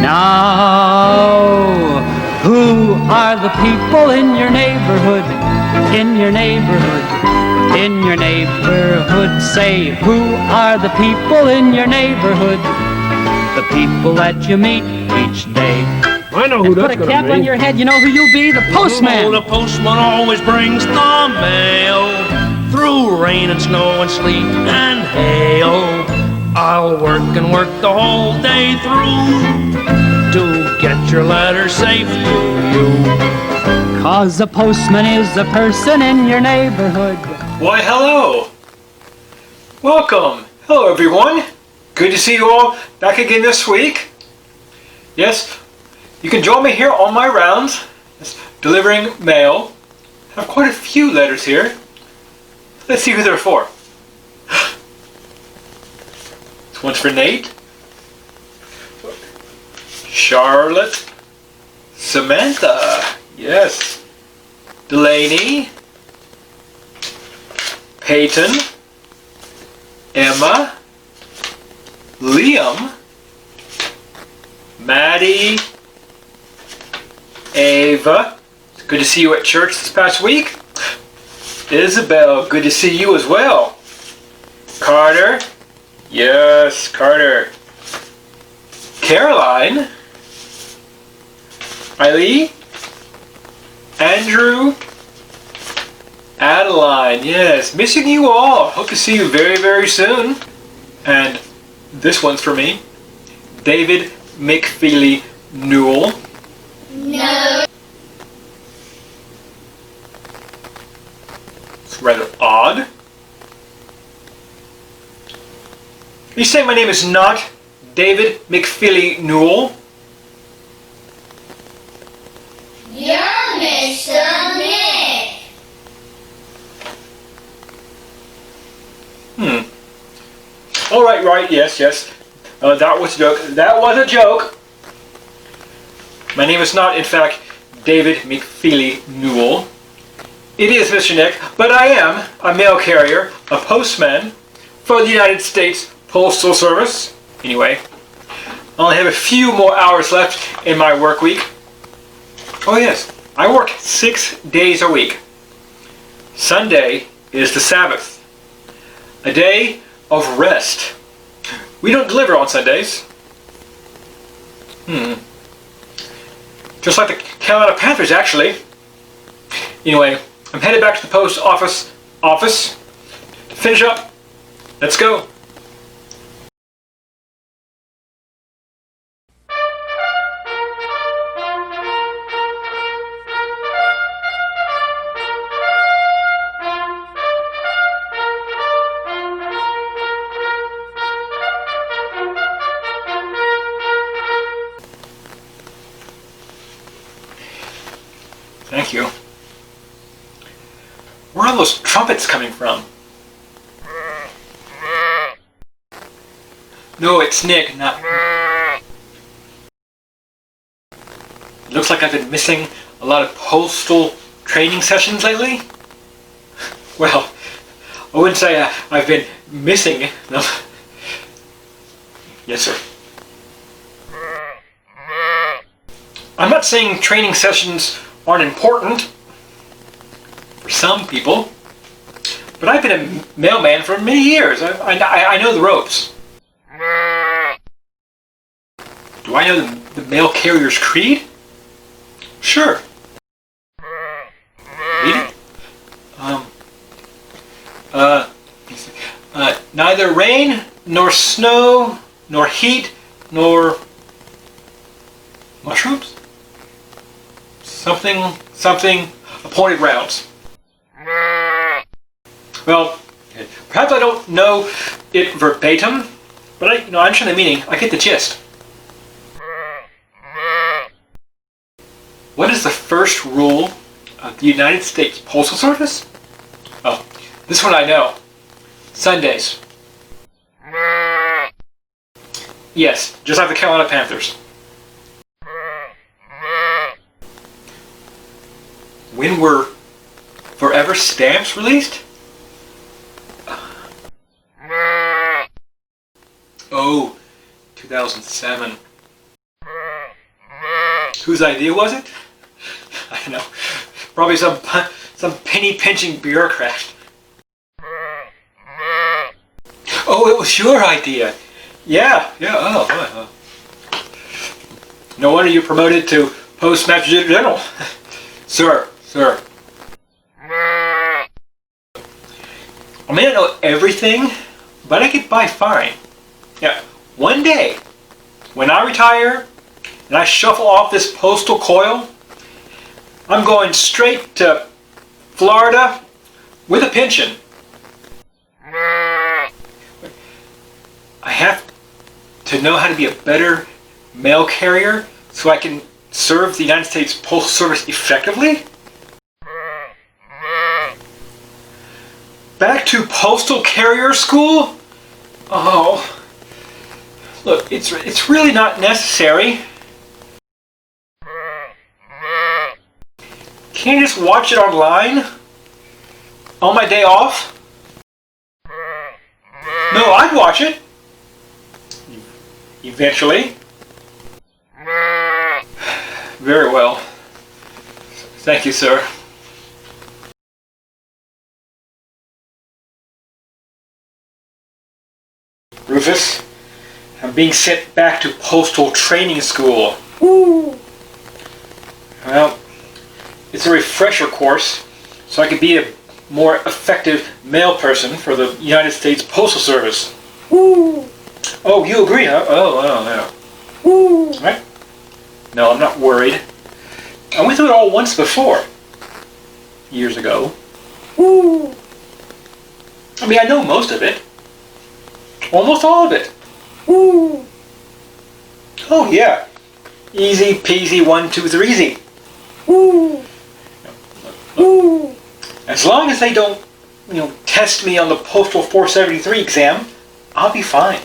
Now, who are the people in your neighborhood? In your neighborhood, in your neighborhood. Say, who are the people in your neighborhood? The people that you meet each day. I know who that's Put a cap gonna be. on your head, you know who you'll be? The postman. Oh, the postman always brings the mail through rain and snow and sleet and hail. I'll work and work the whole day through to get your letter safe to you. 'Cause the postman is the person in your neighborhood. Why, hello. Welcome. Hello, everyone. Good to see you all back again this week. Yes, you can join me here on my rounds, delivering mail. I have quite a few letters here. Let's see who they're for. This one's for Nate, Charlotte, Samantha, yes, Delaney, Peyton, Emma, Liam, Maddie, Ava, it's good to see you at church this past week. Isabel, good to see you as well. Carter, yes, Carter. Caroline, Eileen, Andrew, Adeline, yes, missing you all. Hope to see you very, very soon. And this one's for me. David McFeely Newell. No. It's rather odd. You say my name is not David McFeely Newell? You're Mr. Nick. All right, yes. That was a joke. That was a joke. My name is not, in fact, David McFeely Newell. It is Mr. Nick, but I am a mail carrier, a postman for the United States Postal Service. Anyway, I only have a few more hours left in my work week. Oh yes, I work 6 days a week. Sunday is the Sabbath, a day of rest. We don't deliver on Sundays. Just like the Carolina Panthers, actually. Anyway, I'm headed back to the post office to finish up. Let's go. Thank you. Where are those trumpets coming from? No, it's Nick, not... It looks like I've been missing a lot of postal training sessions lately. Well, I wouldn't say I've been missing them. Yes, sir. I'm not saying training sessions aren't important for some people, but I've been a mailman for many years. I know the ropes. Do I know the mail carrier's creed? Sure. Read it? Neither rain, nor snow, nor heat, nor mushrooms? Something appointed rounds. Well, perhaps I don't know it verbatim, but I understand the meaning. I get the gist. What is the first rule of the United States Postal Service? Oh, this one I know. Sundays. Yes, just like the Carolina Panthers. When were Forever stamps released? Oh, 2007. Whose idea was it? I don't know. Probably some penny-pinching bureaucrat. Oh, it was your idea. Yeah. Oh. No wonder you promoted to Postmaster General. Sir. I may not know everything, but I get by fine. Yeah, one day, when I retire and I shuffle off this postal coil, I'm going straight to Florida with a pension. I have to know how to be a better mail carrier so I can serve the United States Postal Service effectively? Back to postal carrier school? Oh, look, it's really not necessary. Can't you just watch it online? On my day off? No, I'd watch it. Eventually. Very well. Thank you, sir. Rufus, I'm being sent back to postal training school. Woo! Well, it's a refresher course, so I can be a more effective mail person for the United States Postal Service. Woo! Oh, you agree, huh? Oh, yeah. Woo! Right? No, I'm not worried. I went through it all once before. Years ago. Woo! I mean, I know most of it. Almost all of it. Woo! Oh, yeah. Easy peasy, 1, 2, 3, easy. Woo! Woo! As long as they don't, test me on the Postal 473 exam, I'll be fine.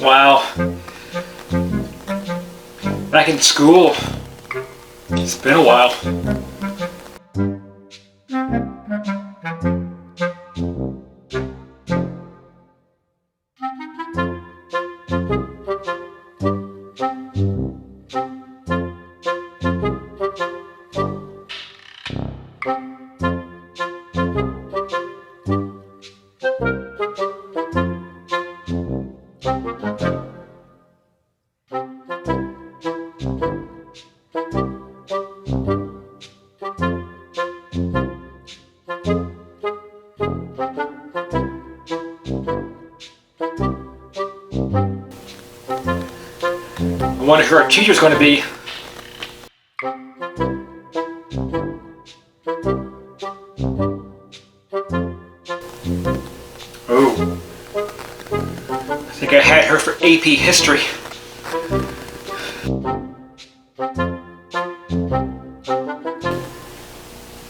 Wow. Back in school. It's been a while. I wonder who our teacher's going to be. Oh. I think I had her for AP History.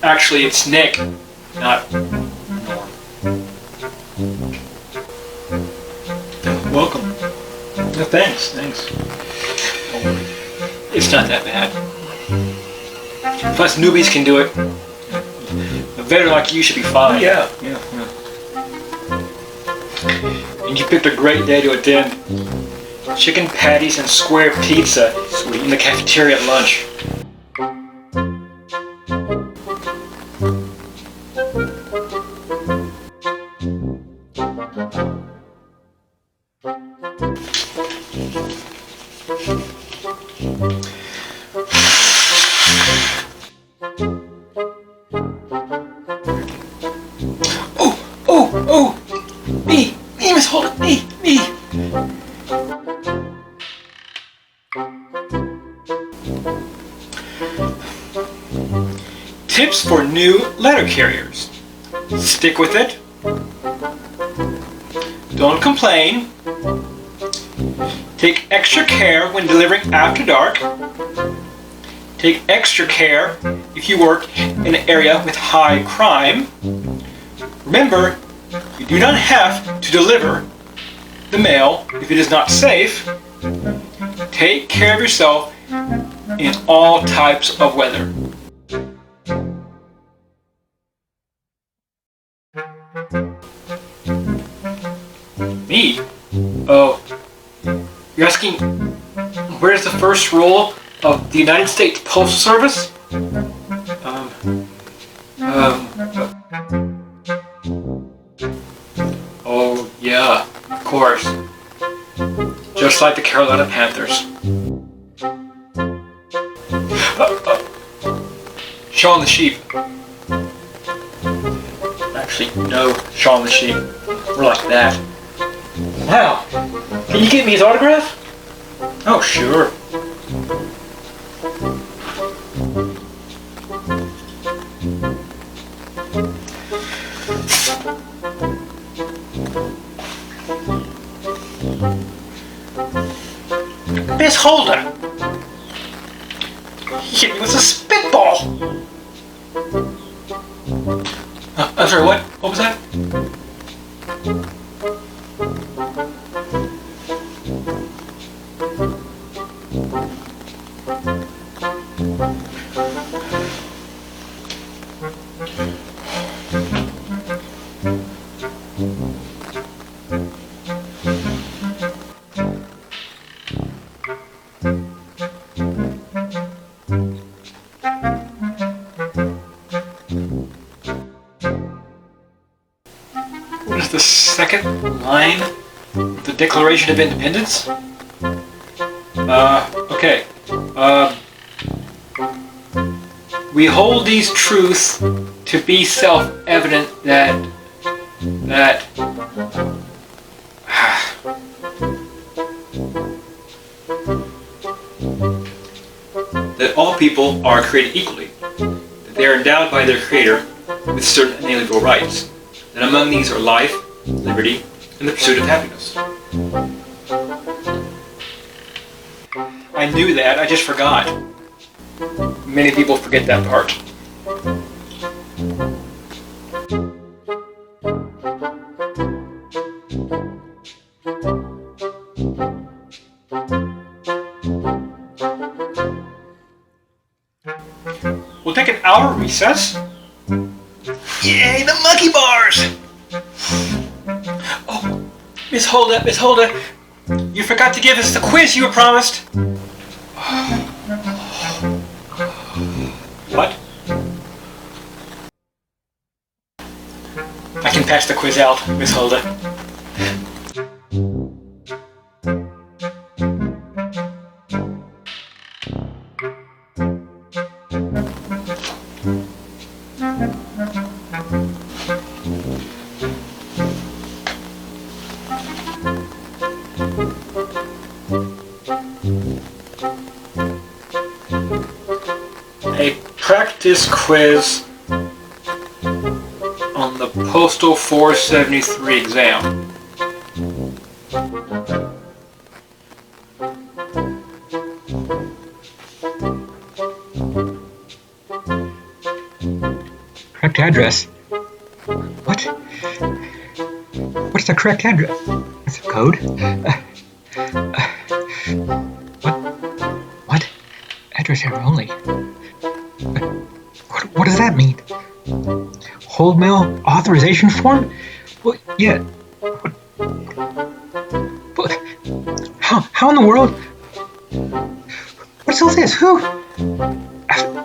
Actually, it's Nick, not Norm. Welcome. No, thanks. It's not that bad. Plus, newbies can do it. A veteran like you should be fine. Yeah. And you picked a great day to attend. Chicken patties and square pizza, so we eat in the cafeteria at lunch. Oh! Me, Miss Holden, me! Tips for new letter carriers. Stick with it. Don't complain. Take extra care when delivering after dark. Take extra care if you work in an area with high crime. Remember, you do not have to deliver the mail if it is not safe. Take care of yourself in all types of weather. Me? Oh, You're asking, where's the first rule of the United States Postal Service? Oh, yeah, of course. Just like the Carolina Panthers. Shaun the Sheep. Actually, no, Shaun the Sheep. We're like that. Wow. Can you get me his autograph? Oh, sure. Miss Holder! He hit me with a spitball! I'm sorry, what? What was that? What is the second line of the Declaration of Independence? Okay. We hold these truths to be self-evident that all people are created equally, that they are endowed by their Creator with certain inalienable rights, and among these are life, liberty, and the pursuit of happiness. I knew that, I just forgot. Many people forget that part. We'll take an hour recess. Yay, the monkey bars! Oh, Miss Holder, you forgot to give us the quiz you were promised. What? I can pass the quiz out, Miss Holder. A practice quiz on the Postal 473 exam. Correct address? What? What's the correct address? It's a code? What? Address error only. What does that mean? Hold mail authorization form? Well, yeah. But how in the world? What's all this? Who?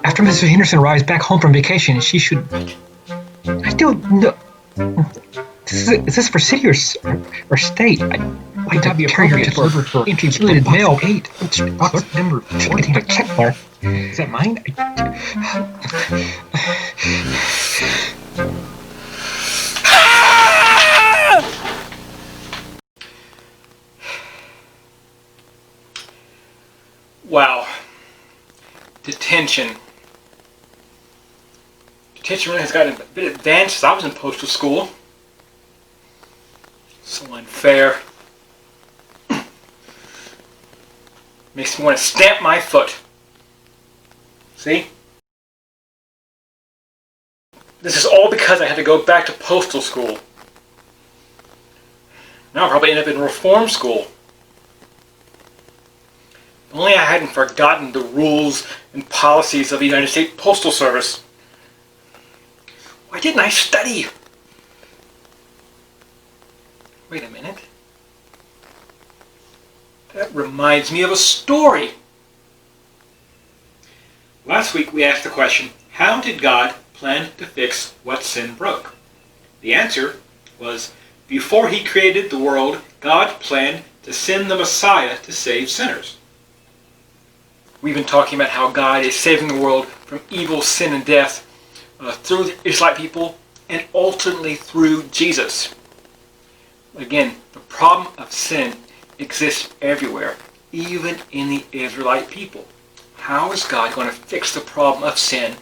After Mrs. Henderson arrives back home from vacation, she should. I don't know. Is this for city or state? I'd not be appropriate to deliver for included mail. 8. Box number 4. Getting a check mark. Is that mine? Wow. Detention. Detention really has gotten a bit advanced since I was in postal school. So unfair. Makes me want to stamp my foot. See? This is all because I had to go back to postal school. Now I'll probably end up in reform school. If only I hadn't forgotten the rules and policies of the United States Postal Service. Why didn't I study? Wait a minute. That reminds me of a story. Last week we asked the question, how did God plan to fix what sin broke? The answer was, before he created the world, God planned to send the Messiah to save sinners. We've been talking about how God is saving the world from evil, sin, and death through the Israelite people and ultimately through Jesus. Again, the problem of sin exists everywhere, even in the Israelite people. How is God going to fix the problem of sin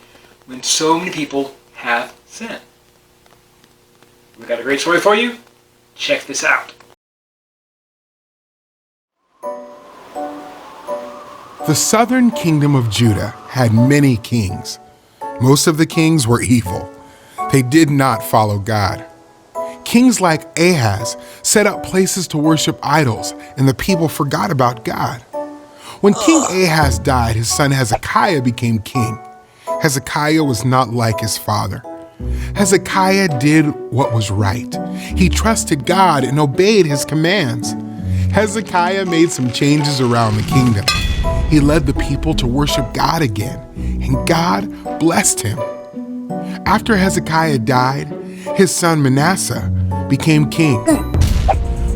when so many people have sin? We've got a great story for you. Check this out. The southern kingdom of Judah had many kings. Most of the kings were evil. They did not follow God. Kings like Ahaz set up places to worship idols, and the people forgot about God. When King Ahaz died, his son Hezekiah became king. Hezekiah was not like his father. Hezekiah did what was right. He trusted God and obeyed his commands. Hezekiah made some changes around the kingdom. He led the people to worship God again, and God blessed him. After Hezekiah died, his son Manasseh became king.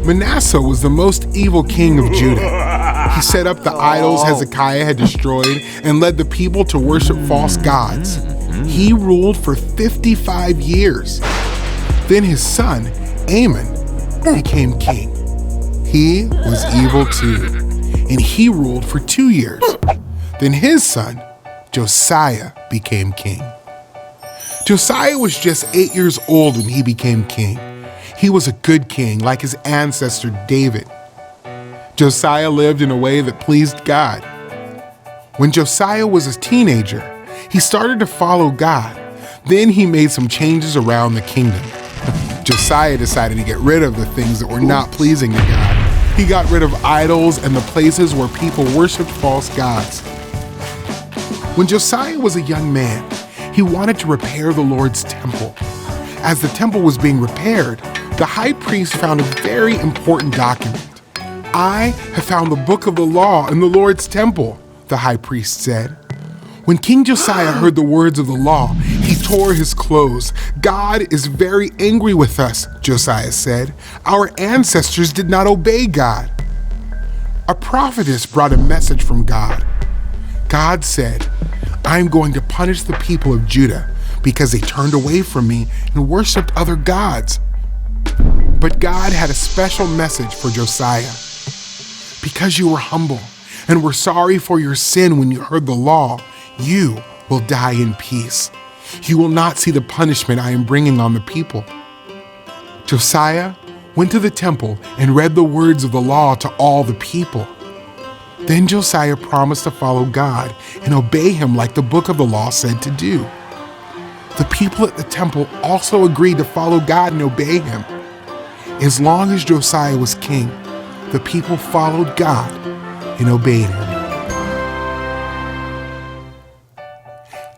Manasseh was the most evil king of Judah. He set up the idols Hezekiah had destroyed and led the people to worship false gods. He ruled for 55 years. Then his son, Amon, became king. He was evil too, and he ruled for 2 years. Then his son, Josiah, became king. Josiah was just 8 years old when he became king. He was a good king, like his ancestor David. Josiah lived in a way that pleased God. When Josiah was a teenager, he started to follow God. Then he made some changes around the kingdom. Josiah decided to get rid of the things that were not pleasing to God. He got rid of idols and the places where people worshiped false gods. When Josiah was a young man, he wanted to repair the Lord's temple. As the temple was being repaired, the high priest found a very important document. "I have found the book of the law in the Lord's temple," the high priest said. When King Josiah heard the words of the law, he tore his clothes. "God is very angry with us," Josiah said. "Our ancestors did not obey God." A prophetess brought a message from God. God said, "I'm going to punish the people of Judah because they turned away from me and worshiped other gods." But God had a special message for Josiah. "Because you were humble and were sorry for your sin when you heard the law, you will die in peace. You will not see the punishment I am bringing on the people." Josiah went to the temple and read the words of the law to all the people. Then Josiah promised to follow God and obey him like the book of the law said to do. The people at the temple also agreed to follow God and obey him. As long as Josiah was king, the people followed God and obeyed him.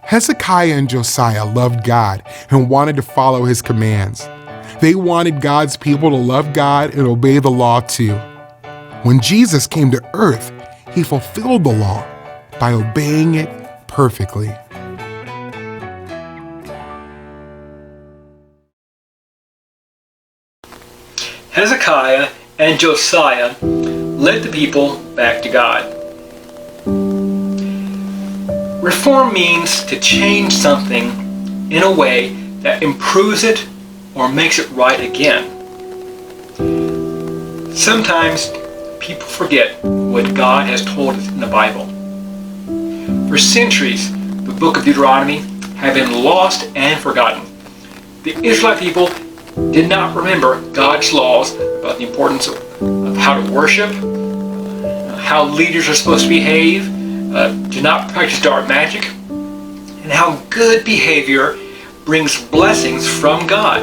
Hezekiah and Josiah loved God and wanted to follow his commands. They wanted God's people to love God and obey the law too. When Jesus came to earth, he fulfilled the law by obeying it perfectly. Hezekiah and Josiah led the people back to God. Reform means to change something in a way that improves it or makes it right again. Sometimes people forget what God has told us in the Bible. For centuries, the book of Deuteronomy had been lost and forgotten. The Israelite people did not remember God's laws about the importance of how to worship, how leaders are supposed to behave, to not practice dark magic, and how good behavior brings blessings from God.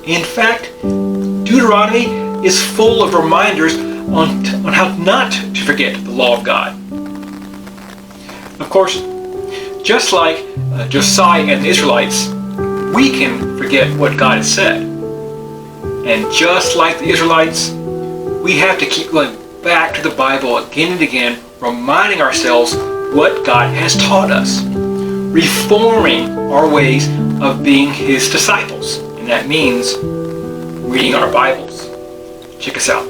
In fact, Deuteronomy is full of reminders on how not to forget the law of God. Of course, just like Josiah and the Israelites, we can forget what God has said. And just like the Israelites, we have to keep going back to the Bible again and again, reminding ourselves what God has taught us, reforming our ways of being His disciples. And that means reading our Bibles. Check us out.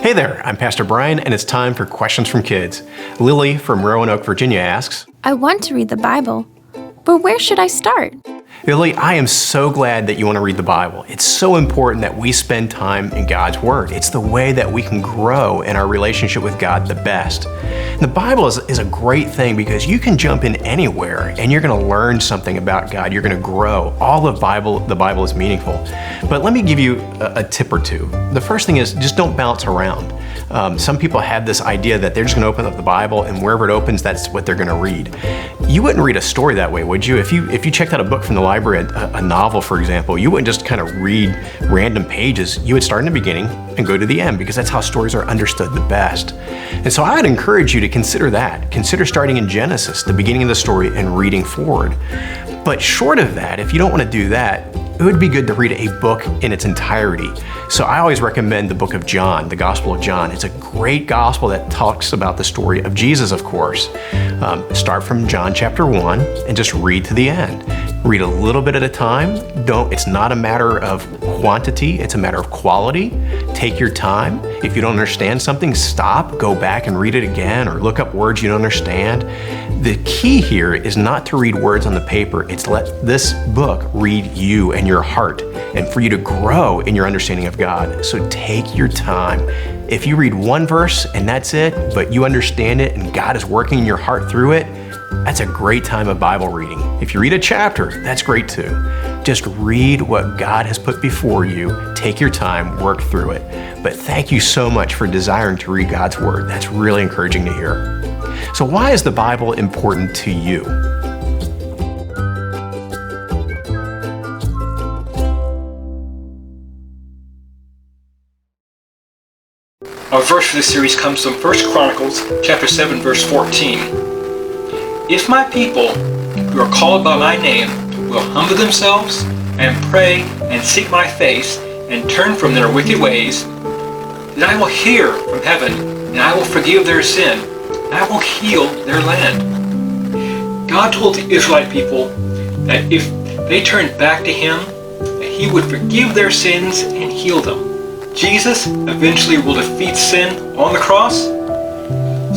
Hey there, I'm Pastor Brian, and it's time for Questions from Kids. Lily from Roanoke, Virginia asks, I want to read the Bible, but where should I start? Lily, I am so glad that you want to read the Bible. It's so important that we spend time in God's Word. It's the way that we can grow in our relationship with God the best. And the Bible is a great thing because you can jump in anywhere and you're going to learn something about God. You're going to grow. All of the Bible is meaningful. But let me give you a tip or two. The first thing is just don't bounce around. Some people have this idea that they're just going to open up the Bible and wherever it opens, that's what they're going to read. You wouldn't read a story that way, would you? If you checked out a book from the library, a novel, for example, you wouldn't just kind of read random pages. You would start in the beginning and go to the end because that's how stories are understood the best. And so I would encourage you to consider that. Consider starting in Genesis, the beginning of the story, and reading forward. But short of that, if you don't want to do that, it would be good to read a book in its entirety. So I always recommend the book of John, the Gospel of John. It's a great gospel that talks about the story of Jesus, of course. Start from John chapter 1 and just read to the end. Read a little bit at a time. It's not a matter of quantity, it's a matter of quality. Take your time. If you don't understand something, stop, go back and read it again, or look up words you don't understand. The key here is not to read words on the paper, it's let this book read you and your heart, and for you to grow in your understanding of God. So take your time. If you read one verse and that's it, but you understand it and God is working in your heart through it, that's a great time of Bible reading. If you read a chapter, that's great too. Just read what God has put before you, take your time, work through it. But thank you so much for desiring to read God's Word. That's really encouraging to hear. So why is the Bible important to you? Our verse for this series comes from 1 Chronicles chapter 7, verse 14. If my people, who are called by my name, will humble themselves and pray and seek my face and turn from their wicked ways, then I will hear from heaven and I will forgive their sin and I will heal their land. God told the Israelite people that if they turned back to Him, that He would forgive their sins and heal them. Jesus eventually will defeat sin on the cross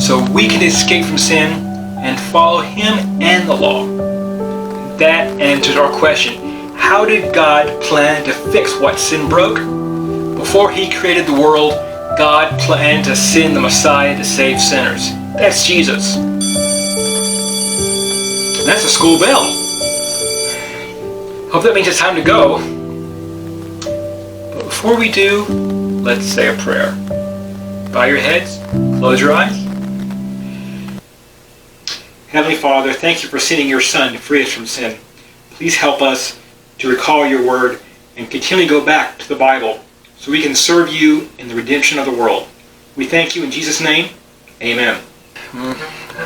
so we can escape from sin and follow Him and the law. That answers our question. How did God plan to fix what sin broke? Before He created the world, God planned to send the Messiah to save sinners. That's Jesus. That's a school bell. Hope that means it's time to go. But before we do, let's say a prayer. Bow your heads, close your eyes. Heavenly Father, thank you for sending your Son to free us from sin. Please help us to recall your word and continually go back to the Bible so we can serve you in the redemption of the world. We thank you in Jesus' name. Amen.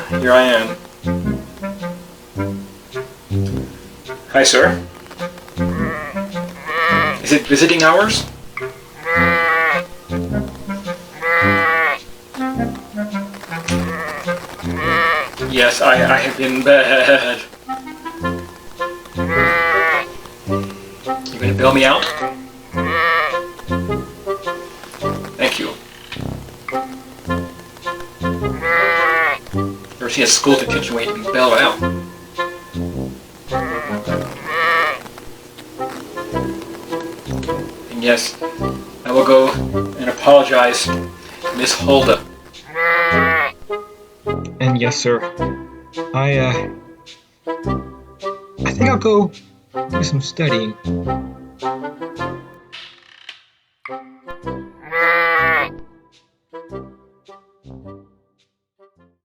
Here I am. Hi, sir. Is it visiting hours? Yes, I have been bad. You gonna bail me out? Thank you. Ever seen a school detention waiting to be bailed out? And yes, I will go and apologize to Miss Hulda. And yes, sir. I think I'll go do some studying.